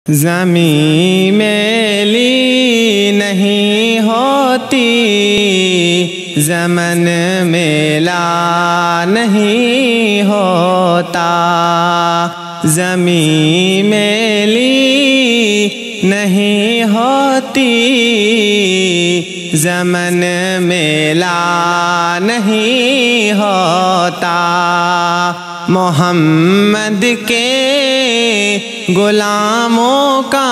زمین میلی نہیں ہوتی، زمن میلا نہیں ہوتا، زمین میلی نہیں ہوتی، زمن میلا نہیں ہوتا، محمد کے غلاموں کا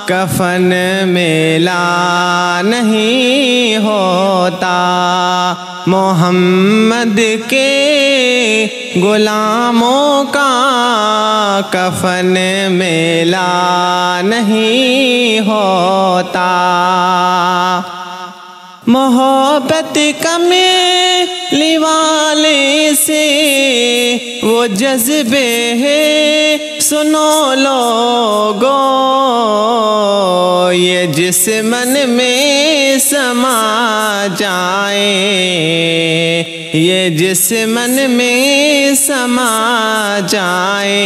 کفن میلا نہیں ہوتا، محمد کے غلاموں کا کفن میلا نہیں ہوتا، محبت کا میلے والے سے وہ جذبے ہیں، سنو لوگو یہ جس من میں سما جائے، یہ جس من میں سما جائے،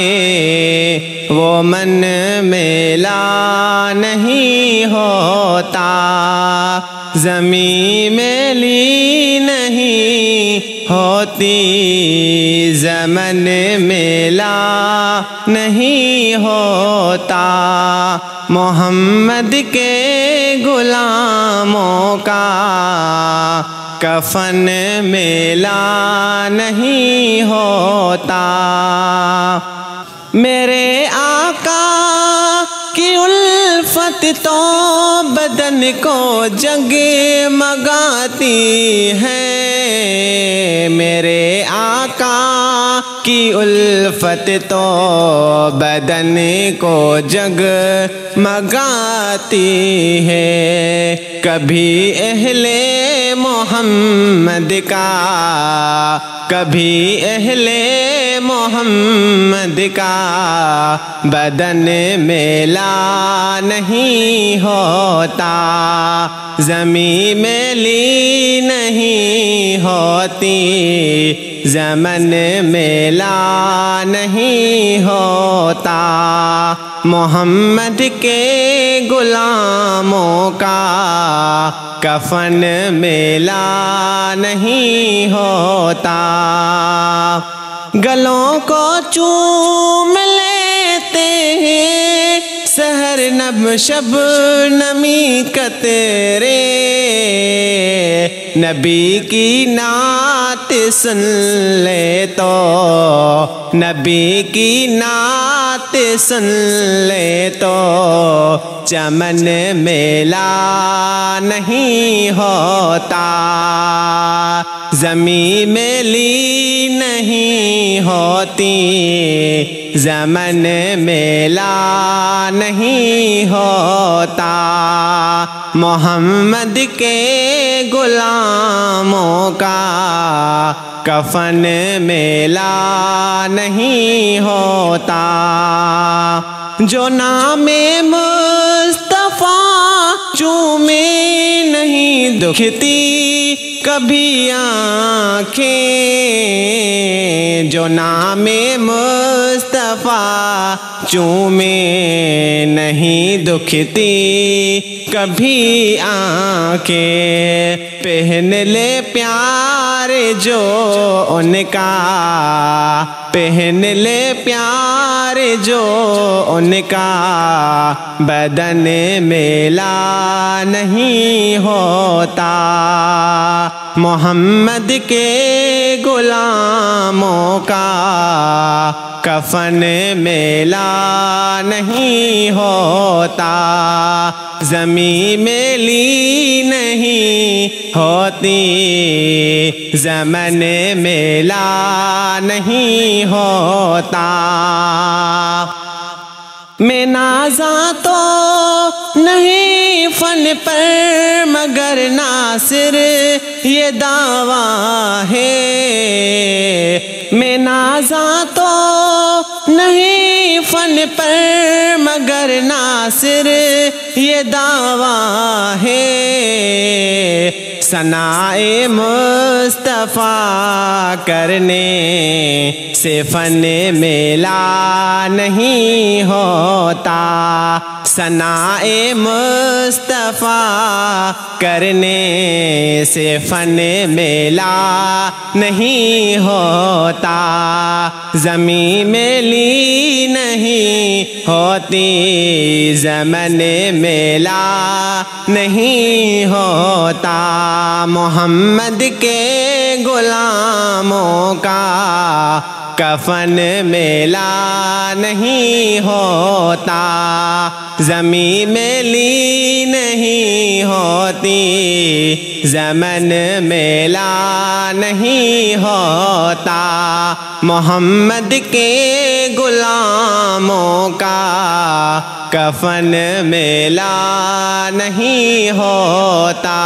وہ من میلا نہیں ہوتا، زمین میلی نہیں ہوتی، زمن میلا نہیں ہوتا، محمد کے غلاموں کا کفن میلا نہیں ہوتا، میرے آقا کی الفت تو بدن کو جگمگاتی ہے، میرے آقا کی الفت تو بدن کو جگمگاتی ہے، کبھی اہل محمد کا، کبھی اہل محمد کا بدن میلا نہیں ہوتا، زمین میلی نہیں ہوتی، زمن میلا نہیں ہوتا، محمد کے غلاموں کا کفن میلا نہیں ہوتا، گلوں کو چوم لیتے ہیں سحر نب شب نمی قطرے، نبی کی نعت سن لے تو، نبی کی نعت سن لے تو چمن میلا نہیں ہوتا، زمین میلی نہیں ہوتی، زمن میلا نہیں ہوتا، محمد کے غلاموں کا کفن میلا نہیں ہوتا، جو نام مصطفیٰ چومے نہیں دکھتی کبھی آنکھیں، جو نام مصطفیٰ چومے نہیں دکھتی کبھی آنکھیں، پہن لے پیار جو ان کا، پہن لے پیار جو ان کا بدن میلا نہیں ہوتا، محمد کے غلاموں کا کفن میلا نہیں ہوتا، زمین میلی نہیں ہوتی، زمن میلا نہیں ہوتا، میں نازاں تو نہیں فن پر مگر ناصر یہ دعویٰ ہے، میں نازاں تو نہیں فن پر مگر ناصر یہ دعویٰ ہے، ثنائے مصطفیٰ کرنے سے فن میلا نہیں ہوتا، ثنائے مصطفیٰ کرنے سے فن میلا نہیں ہوتا، زمین میلی نہیں ہوتی، زمن میلا نہیں ہوتا، محمد کے غلاموں کا کفن میلا نہیں ہوتا، زمین میلی نہیں ہوتی، زمن میلا نہیں ہوتا، محمد کے غلاموں کا کفن میلا نہیں ہوتا۔